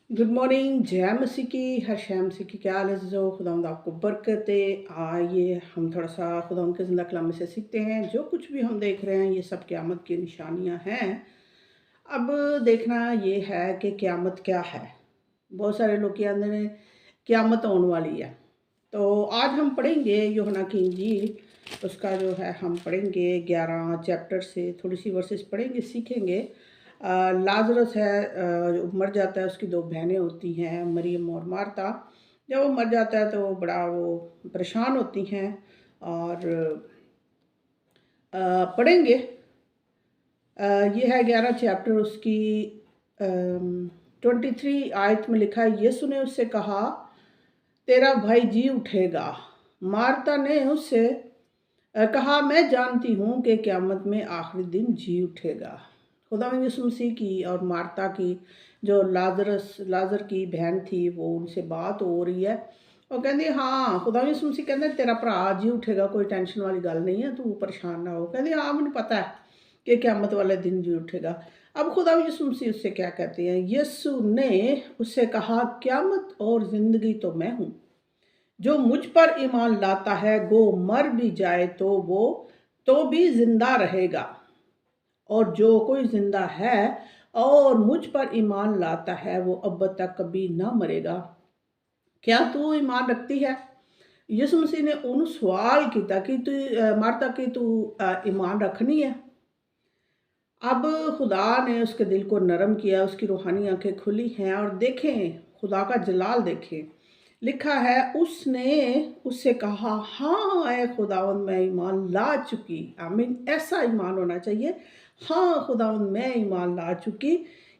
Good morning. जय मसीह की, हर शय मसीह की। क्या हाल है जो खुदावंद आपको बरकत दे। आइए हम थोड़ा सा खुदावंद के ज़िंदा कलाम में से सीखते हैं। जो कुछ भी हम देख रहे हैं ये सब क़यामत की निशानियां हैं। अब देखना ये है कि क़यामत क्या है। बहुत सारे लोग कहते हैं क़यामत आने वाली है। तो आज हम पढ़ेंगे यूहन्ना की इंजील, उसका जो है हम पढ़ेंगे 11 चैप्टर से थोड़ी सी वर्सेस पढ़ेंगे, सीखेंगे। लाजरस है, जो मर जाता है, उसकी दो बहनें होती हैं, मरियम और मार्ता। जब वो मर जाता है तो वो बड़ा परेशान होती हैं। और पढ़ेंगे। ये है 11 चैप्टर, उसकी 23 आयत में लिखा है, यीशु ने उससे कहा तेरा भाई जी उठेगा। मार्ता ने उससे कहा मैं जानती हूँ कि क़यामत में आखिरी दिन जी उठेगा। खुदावंद यीशु मसीह की और मार्ता की, जो लाजर की बहन थी, वो उनसे बात हो रही है। और कहती हाँ, खुदावंद यीशु मसीह कहते तेरा भरा जी उठेगा, कोई टेंशन वाली गल नहीं है, तू परेशान ना हो। कहती हाँ मैंने पता है कि क़यामत वाले दिन जी उठेगा। अब खुदावंद यीशु मसीह उससे क्या कहते हैं। यीशु ने उससे कहा क़यामत और ज़िंदगी तो मैं हूँ। जो मुझ पर ईमान लाता है वो मर भी जाए तो भी जिंदा रहेगा, और जो कोई जिंदा है और मुझ पर ईमान लाता है वो अब तक कभी ना मरेगा। क्या तू ईमान रखती है? यीशु मसीह ने उन सवाल किया कि तू मार्ता की तू ईमान रखनी है। अब खुदा ने उसके दिल को नरम किया, उसकी रूहानी आंखें खुली हैं और देखें, खुदा का जलाल देखें। लिखा है उसने उससे कहा हाँ ऐ खुदावंद मैं ईमान ला चुकी। आमीन, ऐसा ईमान होना चाहिए। हाँ खुदावंद मैं ईमान ला चुकी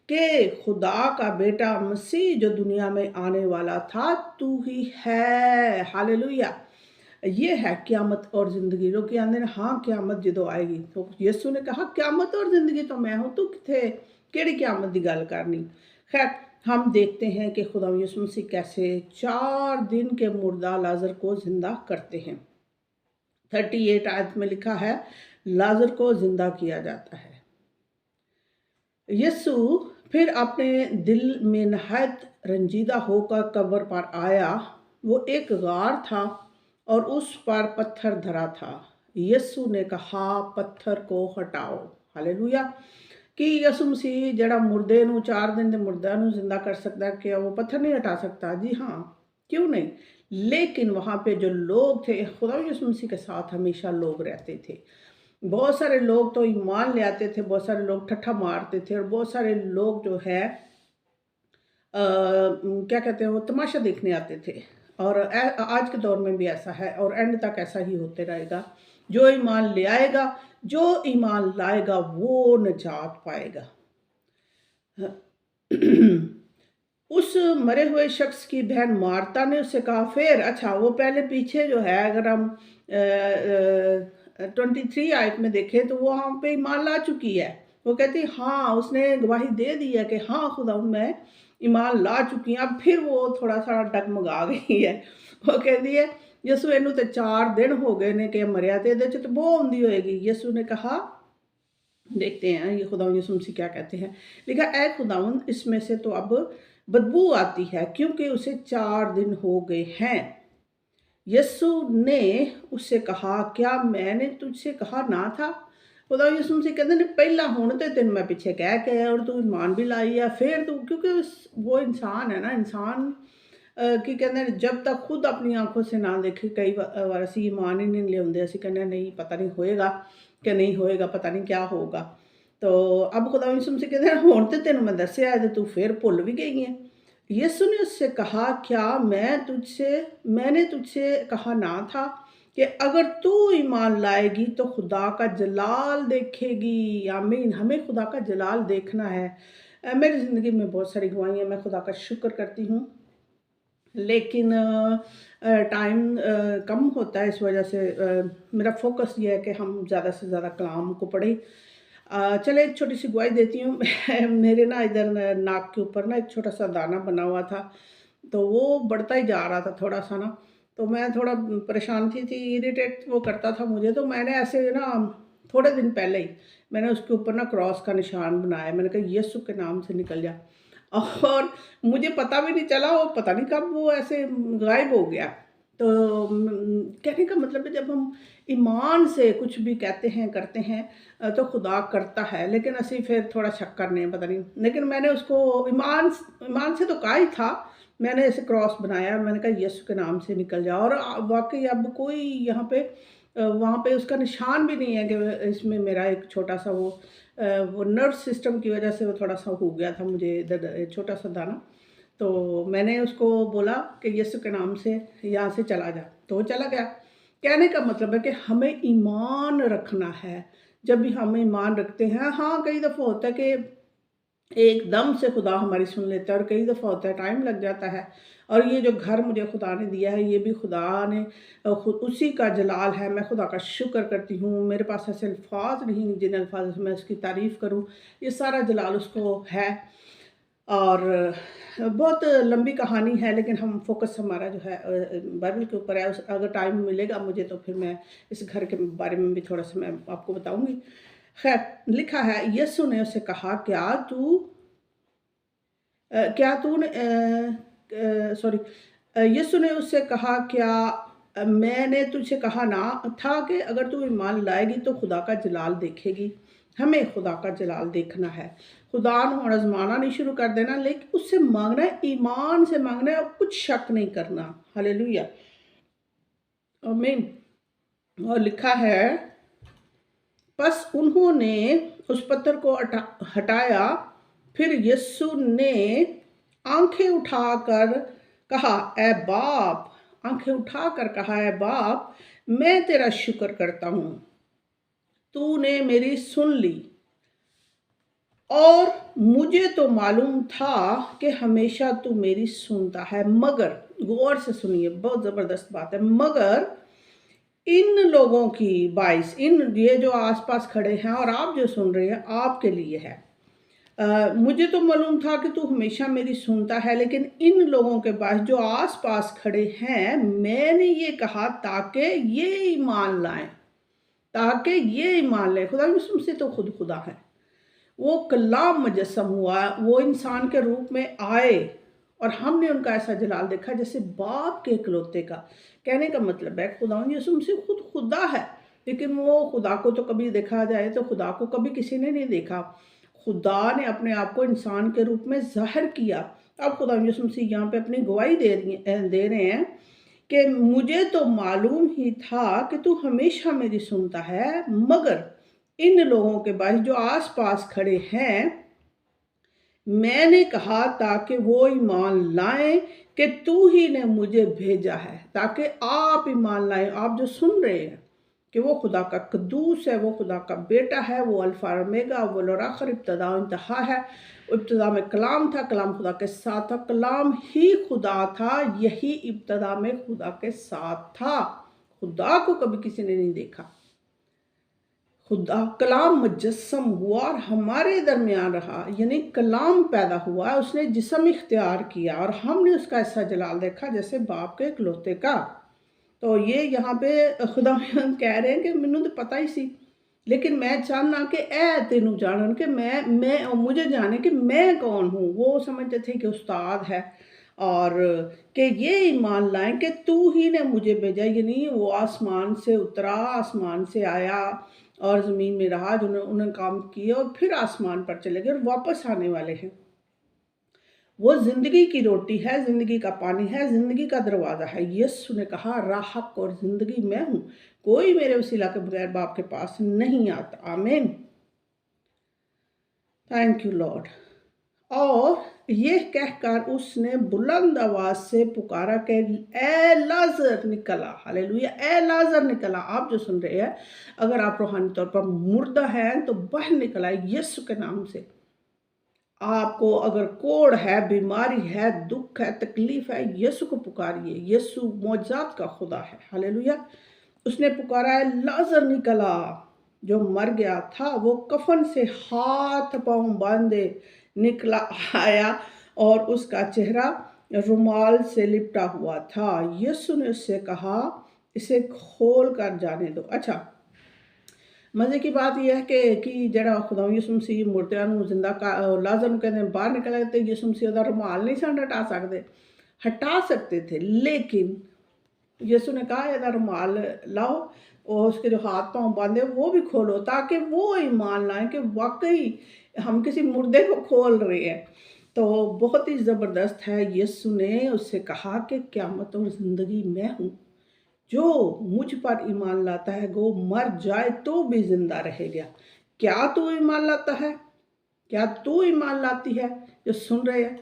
कि खुदा का बेटा मसीह जो दुनिया में आने वाला था तू ही है। हालेलुया। ये है क़यामत और ज़िंदगी। लोग कहते हैं हाँ क़यामत जो आएगी, तो यीशु ने कहा क़यामत और ज़िंदगी तो मैं हूँ, तू किथे केड़ी क़यामत की गल करनी। खैर हम देखते हैं कि खुदा यीशु मसीह कैसे 4 दिन के मुर्दा लाजर को जिंदा करते हैं। 38 आयत में लिखा है लाजर को जिंदा किया जाता है। यीशु फिर अपने दिल में नहायत रंजीदा होकर कब्र पर आया। वो एक गार था और उस पर पत्थर धरा था। यीशु ने कहा पत्थर को हटाओ। हालेलुया। कि यीशु मसीह जड़ा मुर्दे नूं 4 दिन के मुर्दा नूं जिंदा कर सकता है, क्या वो पत्थर नहीं हटा सकता? जी हाँ, क्यों नहीं। लेकिन वहाँ पे जो लोग थे, खुदा यीशु मसीह के साथ हमेशा लोग रहते थे। बहुत सारे लोग तो ईमान ले आते थे, बहुत सारे लोग ठट्ठा मारते थे, और बहुत सारे लोग जो है क्या कहते हैं वो तमाशा देखने आते थे। और आज के दौर में भी ऐसा है और एंड तक ऐसा ही होते रहेगा। जो ईमान ले आएगा, जो ईमान लाएगा वो निजात पाएगा। उस मरे हुए शख्स की बहन मार्ता ने उससे कहा फिर अच्छा, वो पहले पीछे जो है अगर हम 23 आयत में देखें तो वो वहाँ पे ईमान ला चुकी है। वो कहती हाँ, उसने गवाही दे दी है कि हाँ खुदा मैं ईमान ला चुकी हूँ। अब फिर वो थोड़ा सा डगमगा गई है। वो कहती है यसू इनू तो 4 दिन हो गए ने कि मरिया तो ये तो बो आँदी होएगी। यसू ने कहा, देखते हैं ये खुदावंद यीशु मसीह क्या कहते हैं। लिखा ऐ खुदावंद इसमें से तो अब बदबू आती है क्योंकि उसे 4 दिन हो गए हैं। यीशु ने उससे कहा क्या मैंने तुझसे कहा ना था? खुदा यीशु मसीह कहते हैं पहला हुण ते तेन मैं पिछे कह के और तू ईमान भी लाई है, फिर तू क्योंकि वो इंसान है ना, इंसान की कहते हैं जब तक खुद अपनी आंखों से ना देखे, कई बार असी ईमान ही नहीं लियाते, असी कहने नहीं पता नहीं होएगा कि नहीं होएगा, पता नहीं क्या होगा। तो अब खुदा यीशु मसीह कहते हैं हुण ते तेन मैं दस्या है, तू फिर भुल भी गई है। यीशु ने उससे कहा क्या मैंने तुझसे कहा ना था कि अगर तू ईमान लाएगी तो खुदा का जलाल देखेगी। आमीन। हमें खुदा का जलाल देखना है। मेरी ज़िंदगी में बहुत सारी गवाहियाँ, मैं खुदा का शुक्र करती हूँ, लेकिन टाइम कम होता है, इस वजह से मेरा फोकस ये है कि हम ज़्यादा से ज़्यादा कलाम को पढ़ें। चले एक छोटी सी गवाही देती हूँ। मेरे ना इधर नाक के ऊपर ना एक छोटा सा दाना बना हुआ था, तो वो बढ़ता ही जा रहा था थोड़ा सा ना, तो मैं थोड़ा परेशान थी इरिटेट वो करता था मुझे। तो मैंने ऐसे ना थोड़े दिन पहले ही मैंने उसके ऊपर ना क्रॉस का निशान बनाया। मैंने कहा यीशु के नाम से निकल जा। और मुझे पता भी नहीं चला, वो पता नहीं कब वो ऐसे गायब हो गया। तो कहने का मतलब है, जब हम ईमान से कुछ भी कहते हैं, करते हैं, तो खुदा करता है, लेकिन असी फिर थोड़ा शक करने हैं, पता नहीं। लेकिन मैंने उसको ईमान से तो कहा ही था, मैंने ऐसे क्रॉस बनाया और मैंने कहा यीशु के नाम से निकल जाओ। और वाक़ई अब कोई यहाँ पे वहाँ पे उसका निशान भी नहीं है कि इसमें मेरा एक छोटा-सा वो नर्व सिस्टम की वजह से वो थोड़ा-सा हो गया था मुझे छोटा-सा दाना। तो मैंने उसको बोला कि यीशु के नाम से यहाँ से चला जा, तो वो चला गया। कहने का मतलब है कि हमें ईमान रखना है। जब भी हम ईमान रखते हैं, हाँ, कई दफ़ा होता है कि एकदम से खुदा हमारी सुन लेता है और कई दफ़ा होता है टाइम लग जाता है। और ये जो घर मुझे खुदा ने दिया है, ये भी खुदा ने खुद उसी का जलाल है। मैं खुदा का शुक्र करती हूँ, मेरे पास ऐसे अल्फाज नहीं जिन अल्फाज से मैं उसकी तारीफ़ करूँ। ये सारा जलाल उसको है। और बहुत लंबी कहानी है, लेकिन हम फोकस हमारा जो है बाइबल के ऊपर है। अगर टाइम मिलेगा मुझे तो फिर मैं इस घर के बारे में भी थोड़ा सा मैं आपको बताऊंगी। खैर, लिखा है, यीशु ने उसे कहा, क्या तूने सॉरी यीशु ने उससे कहा, क्या मैंने तुझे कहा ना था कि अगर तू ईमान लाएगी तो खुदा का जलाल देखेगी। हमें खुदा का जलाल देखना है। खुदा ਨੂੰ आजमाना नहीं शुरू कर देना, लेकिन उससे मांगना है, ईमान से मांगना है और कुछ शक नहीं करना। हालेलुया, आमीन। और लिखा है, बस उन्होंने उस पत्थर को हटाया। फिर यीशु ने आंखें उठाकर कहा, ए बाप, आंखें उठाकर कहा, ए बाप, मैं तेरा शुक्र करता हूँ, तूने मेरी सुन ली। और मुझे तो मालूम था कि हमेशा तू मेरी सुनता है, मगर, गौर से सुनिए, बहुत ज़बरदस्त बात है, मगर इन लोगों की बाइस, ये जो आसपास खड़े हैं और आप जो सुन रहे हैं, आपके लिए है। मुझे तो मालूम था कि तू हमेशा मेरी सुनता है, लेकिन इन लोगों के पास जो आसपास खड़े हैं, मैंने ये कहा ताकि ये ईमान लाएं, ताकि ये ईमान लाएं। खुदा यीशु मसीह तो खुद खुदा है। वो कलाम मुजस्सम हुआ, वो इंसान के रूप में आए और हमने उनका ऐसा जलाल देखा जैसे बाप के इकलौते का। कहने का मतलब है, खुदा यीशु मसीह खुद खुदा है, लेकिन वो खुदा को तो कभी देखा जाए तो खुदा को कभी किसी ने नहीं देखा। खुदा ने अपने आप को इंसान के रूप में ज़ाहिर किया। अब खुदा यीशु मसीह यहाँ पे अपनी गवाही दे रहे हैं कि मुझे तो मालूम ही था कि तू हमेशा मेरी सुनता है, मगर इन लोगों के बारे जो आसपास खड़े हैं, मैंने कहा ताकि वो ईमान लाएं कि तू ही ने मुझे भेजा है। ताकि आप ईमान लाएं, आप जो सुन रहे हैं कि वो खुदा का कद्दूस है, वो खुदा का बेटा है, वो अल्फा ओमेगा, वो आखिर, इब्तदा इंतहा है। इब्तदा में कलाम था, कलाम खुदा के साथ था, कलाम ही खुदा था, यही इब्तदा में खुदा के साथ था। खुदा को कभी किसी ने नहीं देखा। खुदा कलाम मुजस्सम हुआ और हमारे दरमियान रहा, यानी कलाम पैदा हुआ, उसने जिस्म इख्तियार किया और हमने उसका ऐसा जलाल देखा जैसे बाप के इकलौते का। तो ये यहाँ पे खुदा कह रहे हैं कि मैनू तो पता ही सी, लेकिन मैं चाहना कि ए तेनू जानन कि मैं मुझे जाने कि मैं कौन हूँ। वो समझते थे कि उस्ताद है, और कि ये ईमान लाएं कि तू ही ने मुझे भेजा, यानी वो आसमान से उतरा, आसमान से आया और ज़मीन में रहा, जो उन्होंने काम किए और फिर आसमान पर चले गए और वापस आने वाले हैं। वो ज़िंदगी की रोटी है, ज़िंदगी का पानी है, ज़िंदगी का दरवाज़ा है। यीशु ने कहा, राह, हक और ज़िंदगी मैं हूँ, कोई मेरे वसीला के बगैर बाप के पास नहीं आता। आमीन, थैंक यू लॉर्ड। और ये कहकर उसने बुलंद आवाज से पुकारा कि ए लाजर निकला। हालेलुया, ए लाजर निकला। आप जो सुन रहे हैं, अगर आप रूहानी तौर पर मुर्दा हैं तो बाहर निकला यीशु के नाम से। आपको अगर कोड़ है, बीमारी है, दुख है, तकलीफ है, यीशु को पुकारिए। यीशु मौजूदात का खुदा है। हालेलुया। उसने पुकारा है, लाजर निकला। जो मर गया था वो कफन से हाथ पांव बांधे निकला आया और उसका चेहरा रुमाल से लिपटा हुआ था। यीशु ने उससे कहा, इसे खोल कर जाने दो। अच्छा, मज़े की बात यह है कि ਜਿਹੜਾ ਖੁਦਾ ਯਿਸੂ ਮਸੀਹ ਮੁਰਦਿਆਂ ਨੂੰ ਜ਼ਿੰਦਾ ਲਾਜ਼ਰ ਨੂੰ ਕਹਿੰਦੇ ਬਾਹਰ ਨਿਕਲ गए, तो यीशु मसीह ਉਹਦਾ रुमाल नहीं सन हटा सकते थे, लेकिन यीशु ने कहा यदा रुमाल लाओ और उसके जो हाथ पांव बांधे वो भी खोलो, ताकि वो ईमान लाएं कि वाकई हम किसी मुर्दे को खोल रहे हैं। तो बहुत ही ज़बरदस्त है। यीशु ने उससे कहा कि क़यामत और ज़िंदगी मैं हूँ, जो मुझ पर ईमान लाता है वो मर जाए तो भी ज़िंदा रहेगा। क्या तू ईमान लाता है? क्या तू ईमान लाती है जो सुन रहे हैं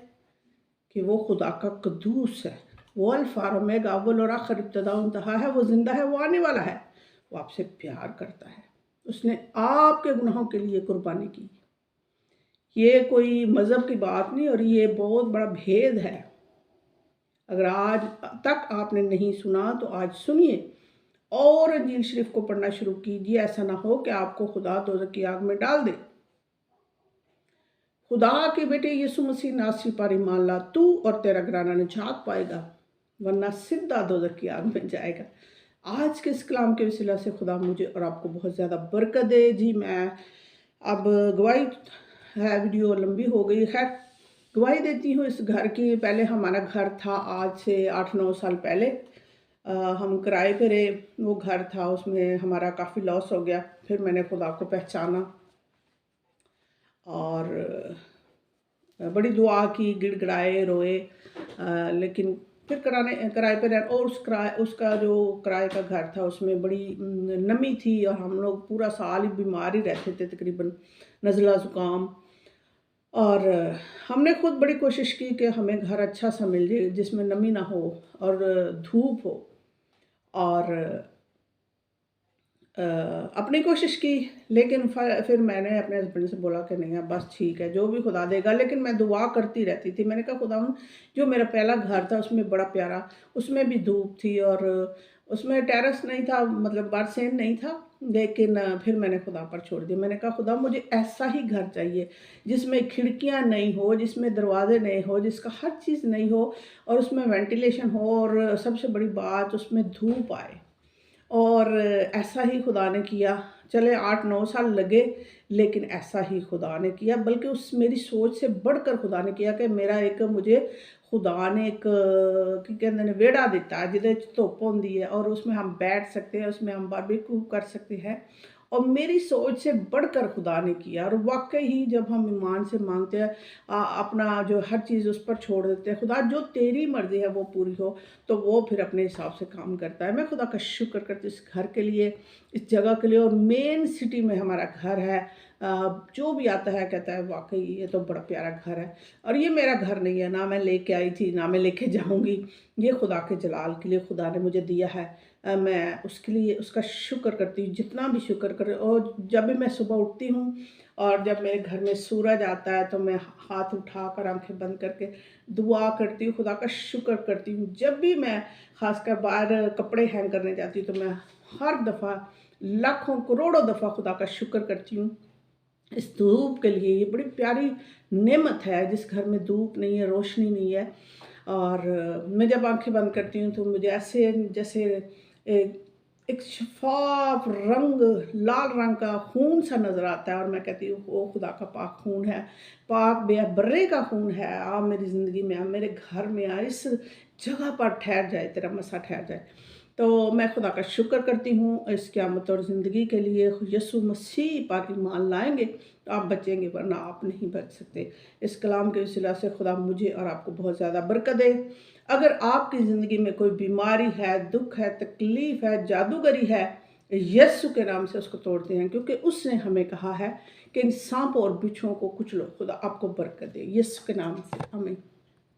कि वो खुदा का कदूस है, वो अल्फा और ओमेगा, अव्वल और आखिर, इब्तिदा और इंतहा है, वो ज़िंदा है, वो आने वाला है, वो आपसे प्यार करता है, उसने आपके गुनाहों के लिए कुर्बानी की। ये कोई मज़हब की बात नहीं, और ये बहुत बड़ा भेद है। अगर आज तक आपने नहीं सुना तो आज सुनिए और इंजील शरीफ को पढ़ना शुरू कीजिए। ऐसा ना हो कि आपको खुदा दोज़ख की आग में डाल दे। खुदा के बेटे यीशु मसीह नासरी पर ईमान ला, तू और तेरा घराना निजात पाएगा, वरना सीधा दोज़ख की आग में जाएगा। आज के इस कलाम के वसीला से खुदा मुझे और आपको बहुत ज़्यादा बरकत दे। जी मैं अब गवाही है, वीडियो लंबी हो गई, खैर गवाही देती हूँ इस घर की। पहले हमारा घर था, आज से 8-9 साल पहले हम किराए पे रहे। वो घर था, उसमें हमारा काफ़ी लॉस हो गया। फिर मैंने खुदा को पहचाना और बड़ी दुआ की, गिड़गिड़ाए, रोए, लेकिन फिर किराए पे रह, और उसका जो किराए का घर था उसमें बड़ी नमी थी, और हम लोग पूरा साल ही बीमार ही रहते थे, तकरीबन नज़ला ज़ुकाम। और हमने खुद बड़ी कोशिश की कि हमें घर अच्छा सा मिल जाए जिसमें नमी ना हो और धूप हो, और अपनी कोशिश की। लेकिन फिर मैंने अपने हस्बैंड से बोला कि नहीं बस ठीक है, जो भी खुदा देगा। लेकिन मैं दुआ करती रहती थी। मैंने कहा खुदा, जो मेरा पहला घर था उसमें बड़ा प्यारा, उसमें भी धूप थी और उसमें टेरेस नहीं था, मतलब बारसेन नहीं था, लेकिन फिर मैंने खुदा पर छोड़ दिया। मैंने कहा खुदा, मुझे ऐसा ही घर चाहिए जिसमें खिड़कियां नहीं हो, जिसमें दरवाजे नहीं हो, जिसका हर चीज़ नहीं हो, और उसमें वेंटिलेशन हो, और सबसे बड़ी बात उसमें धूप आए। और ऐसा ही खुदा ने किया। चले 8-9 साल लगे, लेकिन ऐसा ही खुदा ने किया, बल्कि उस मेरी सोच से बढ़कर खुदा ने किया कि मुझे खुदा ने एक कहते हैं वेड़ा दिता है जिहदे च धुप्प होंदी है, और उसमें हम बैठ सकते हैं, उसमें हम बारबेक्यू कर सकते हैं। और मेरी सोच से बढ़कर खुदा ने किया। और वाकई ही जब हम ईमान से मांगते हैं, अपना जो हर चीज़ उस पर छोड़ देते हैं, खुदा जो तेरी मर्ज़ी है वो पूरी हो, तो वो फिर अपने हिसाब से काम करता है। मैं खुदा का शुक्र करती हूँ इस घर के लिए, इस जगह के लिए, और मेन सिटी में हमारा घर है। जो भी आता है कहता है वाकई ये तो बड़ा प्यारा घर है। और ये मेरा घर नहीं है, ना मैं लेके आई थी, ना मैं लेके जाऊंगी। ये खुदा के जलाल के लिए खुदा ने मुझे दिया है। मैं उसके लिए उसका शुक्र करती हूँ, जितना भी शुक्र करे। और जब भी मैं सुबह उठती हूँ और जब मेरे घर में सूरज आता है, तो मैं हाथ उठाकर आंखें बंद करके दुआ करती हूँ, खुदा का शुक्र करती हूँ। जब भी मैं खासकर बाहर कपड़े हैंग करने जाती हूँ, तो मैं हर दफ़ा लाखों करोड़ों दफ़ा खुदा का शुक्र करती हूँ इस धूप के लिए। ये बड़ी प्यारी नेमत है जिस घर में धूप नहीं है, रोशनी नहीं है। और मैं जब आंखें बंद करती हूँ तो मुझे ऐसे जैसे एक शफाफ रंग, लाल रंग का खून सा नज़र आता है, और मैं कहती हूँ वो खुदा का पाक खून है, पाक बेअबर्रे का खून है। आ मेरी ज़िंदगी में, आ मेरे घर में, आ इस जगह पर ठहर जाए, तेरा मसा ठहर जाए। तो मैं खुदा का शुक्र करती हूँ इस क़यामत और ज़िंदगी के लिए। यीशु मसीह पर ईमान लाएंगे तो आप बचेंगे, वरना आप नहीं बच सकते। इस कलाम के वसीला से खुदा मुझे और आपको बहुत ज़्यादा बरकत दे। अगर आपकी ज़िंदगी में कोई बीमारी है, दुख है, तकलीफ़ है, जादूगरी है, यीशु के नाम से उसको तोड़ते हैं, क्योंकि उसने हमें कहा है कि इन सांपों और बिच्छुओं को कुचलो। खुदा आपको बरकत दे, यीशु के नाम से, आमीन।